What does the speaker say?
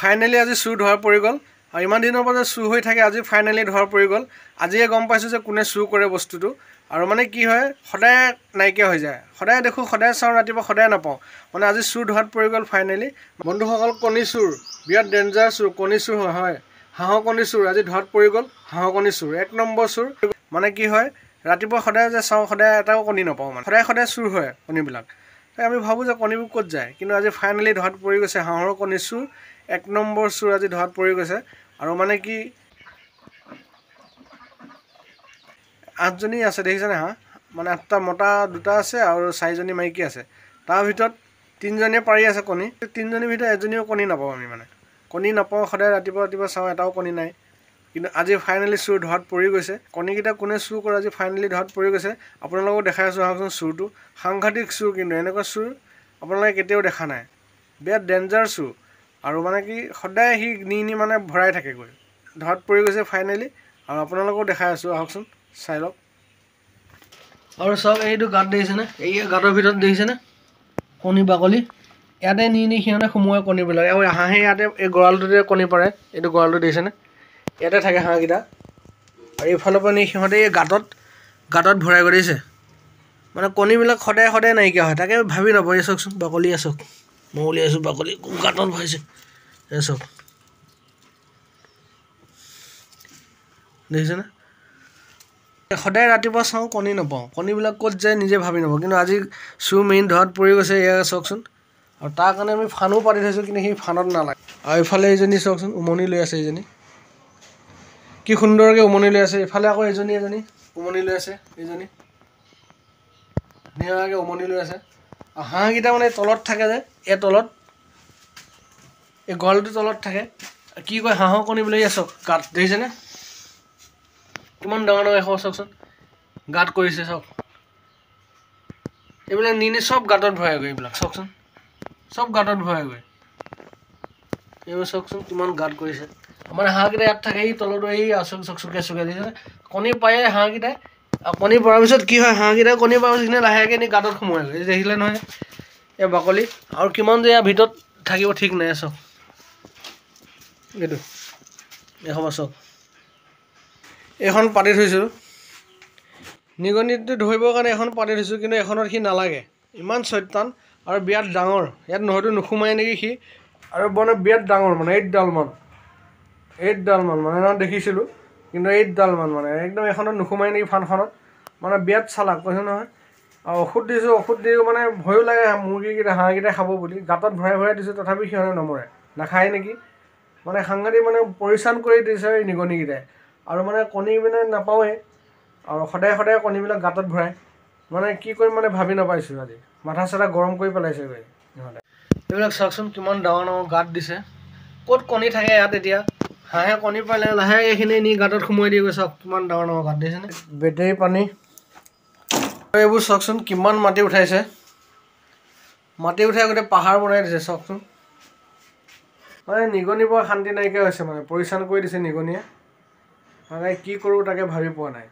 Finally আজি চুৰ ধৰা পৰি গ'ল আৰু ইমান দিনৰ পৰা যে চুৰ হৈ থাকে আজি ফাইনেলি ধৰা পৰি গ'ল। আজিয়ে গম পাইছোঁ যে কোনে চুৰ কৰে বস্তুটো। আৰু মানে কি হয় সদায় নাইকিয়া হৈ যায়, সদায় দেখোঁ, সদায় চাওঁ, ৰাতিপুৱা সদায় নাপাওঁ। মানে আজি চুৰ ধৰাত পৰি গ'ল ফাইনেলি। বন্ধুসকল, কণী চুৰ বিৰাট ডেঞ্জাৰ চুৰ, কণী চুৰ হয়। হাঁহৰ কণী চুৰ আজি ধৰাত পৰি গ'ল। হাঁহৰ কণী চুৰ 1 নম্বৰ চুৰ। মানে কি হয় ৰাতিপুৱা সদায় যে চাওঁ, সদায় এটাও কণী নাপাওঁ, মানে সদায় চুৰ হয় কণীবিলাক। আমি ভাবোঁ যে কণীবোৰ ক'ত যায়, কিন্তু আজি ফাইনেলি ধৰাত পৰি গৈছে হাঁহৰ কণী চুৰ। 1 নম্বৰ চুৰ আজি ধৰাত পৰি গৈছে। আৰু মানে কি 8জনী আছে দেখিছেনে হাঁহ, মানে 8টা মতা 2টা আছে আৰু 4জনী মাইকী আছে। তাৰ ভিতৰত 3জনীয়ে পাৰি আছে কণী। 3জনীৰ ভিতৰত এজনীও কণী নাপাওঁ আমি, মানে কণী নাপাওঁ। সদায় ৰাতিপুৱা চাওঁ, এটাও কণী নাই। কিন্তু আজি ফাইনেলি চুৰ ধৰাত পৰি গৈছে। কণীকেইটা কোনে চুৰ কৰে আজি ফাইনেলি ধৰাত পৰি গৈছে। আপোনালোকক দেখাই আছোঁ আহকচোন চুৰটো। সাংঘাতিক চুৰ, কিন্তু এনেকুৱা চুৰ আপোনালোকে কেতিয়াও দেখা নাই। বিৰাট ডেঞ্জাৰ চুৰ। আৰু মানে কি সদায় সি নি মানে ভৰাই থাকেগৈ। ধৰাত পৰি গৈছে ফাইনেলি। আৰু আপোনালোকেও দেখাই আছোঁ আহকচোন, চাই লওক। আৰু চাওক, এইটো গাঁত দেখিছেনে, এই গাঁতৰ ভিতৰত দেখিছেনে কণী বাকলি। ইয়াতে নি সিহঁতে সোমোৱাই কণীবিলাক। আৰু হাঁহে ইয়াতে এই গঁৰালটোতে কণী পাৰে। এইটো গঁৰালটো দেখিছেনে, ইয়াতে থাকে হাঁহকেইটা। আৰু এইফালৰ পৰা নি সিহঁতে এই গাঁতত ভৰাই কৰি দিছে। মানে কণীবিলাক সদায় নাইকিয়া হয়। তাকে ভাবি নাপাওঁ। এই চাওকচোন বাকলি, চাওক মই উলিয়াইছোঁ বাকলি, গাঁতত ভৰাইছে। এই চাওক দেখিছেনে, সদায় ৰাতিপুৱা চাওঁ কণী নাপাওঁ। কণীবিলাক ক'ত যায় নিজে ভাবি নাপাওঁ। কিন্তু আজি চুৰ মেইন ধৰাত পৰি গৈছে। এয়া চাওকচোন। আৰু তাৰ কাৰণে আমি ফানো পাতি থৈছোঁ, কিন্তু সেই ফানত নালাগে। আৰু এইফালে এইজনী চাওকচোন, উমনি লৈ আছে। এইজনী কি সুন্দৰকৈ উমনি লৈ আছে। এইফালে আকৌ এজনী উমনি লৈ আছে। এইজনী ধুনীয়াকৈ উমনি লৈ আছে। আৰু হাঁহকেইটা মানে তলত থাকে যে, এই তলত এই গঁৰালটোৰ তলত থাকে। কি কয় হাঁহৰ কণীবিলাক চাওক, গাঁত দেখিছেনে কিমান ডাঙৰ এশ চাওকচোন, গাঁত কৰিছে চাওক। এইবিলাক নি চব গাঁতত ভৰাইগৈ। এইবিলাক চাওকচোন, চব গাঁতত ভৰাইগৈ। এইবোৰ চাওকচোন কিমান গাঁত কৰিছে। মানে হাঁহকেইটা ইয়াত থাকে, এই তলতো এই চুকে দেখিছেনে কণী পাৰে হাঁহকেইটাই। আৰু কণী পৰাৰ পিছত কি হয়, হাঁহকেইটাই কণী পৰাৰ পিছত লাহেকৈ নি গাঁতত সোমোৱাইগৈ। এই দেখিলে নহয় এই বাকলি। আৰু কিমান যে ইয়াৰ ভিতৰত থাকিব ঠিক নাই। চাওক এইটো এসবা চাওক। এইখন পাতি থৈছোঁ, নিগনিটো ধৰিবৰ কাৰণে এখন পাতি থৈছোঁ, কিন্তু এখনত সি নালাগে। ইমান চৈতান আৰু বিৰাট ডাঙৰ। ইয়াত হয়তো নোসোমায় নেকি সি। আৰু মানে বিৰাট ডাঙৰ, মানে 8ডাল মান মানে দেখিছিলোঁ, কিন্তু 8ডাল মান মানে একদম এখনত নোসোমায় নেকি ফানখনত। মানে বিৰাট চালাক কৈছোঁ নহয়। আৰু ঔষধ দিছোঁ, ঔষধ দিও মানে ভয়ো লাগে মুৰ্গীকেইটা হাঁহকেইটাই খাব বুলি। গাঁতত ভৰাই দিছোঁ, তথাপি সিহঁতে নমৰে, নাখায় নেকি। মানে সাংঘাতিক মানে পৰিশ্ৰম কৰি দিছে এই নিগনিকেইটাই। আৰু মানে কণী মানে নাপাওঁৱেই। আৰু সদায় কণীবিলাক গাঁতত ভৰাই। মানে কি কৰিম মানে ভাবি নাপাইছোঁ। আজি মাথা চাথা গৰম কৰি পেলাইছেগৈ সিহঁতে। এইবিলাক চাওকচোন কিমান ডাঙৰ গাঁত দিছে। ক'ত কণী থাকে ইয়াত এতিয়া। হাঁহে কণী পাৰিলে লাহে এইখিনি নি গাঁতত সোমোৱাই দিয়েগৈ। চাওক কিমান ডাঙৰ গাঁত দিছেনে। বেটেৰী পানী। এইবোৰ চাওকচোন কিমান মাটি উঠাইছে। মাটি উঠাই গোটেই পাহাৰ বনাই দিছে চাওকচোন। মানে নিগনিৰ পৰা শান্তি নাইকিয়া হৈছে। মানে পৰিশ্ৰম কৰি দিছে নিগনিয়ে। মানে কি কৰোঁ তাকে ভাবি পোৱা নাই।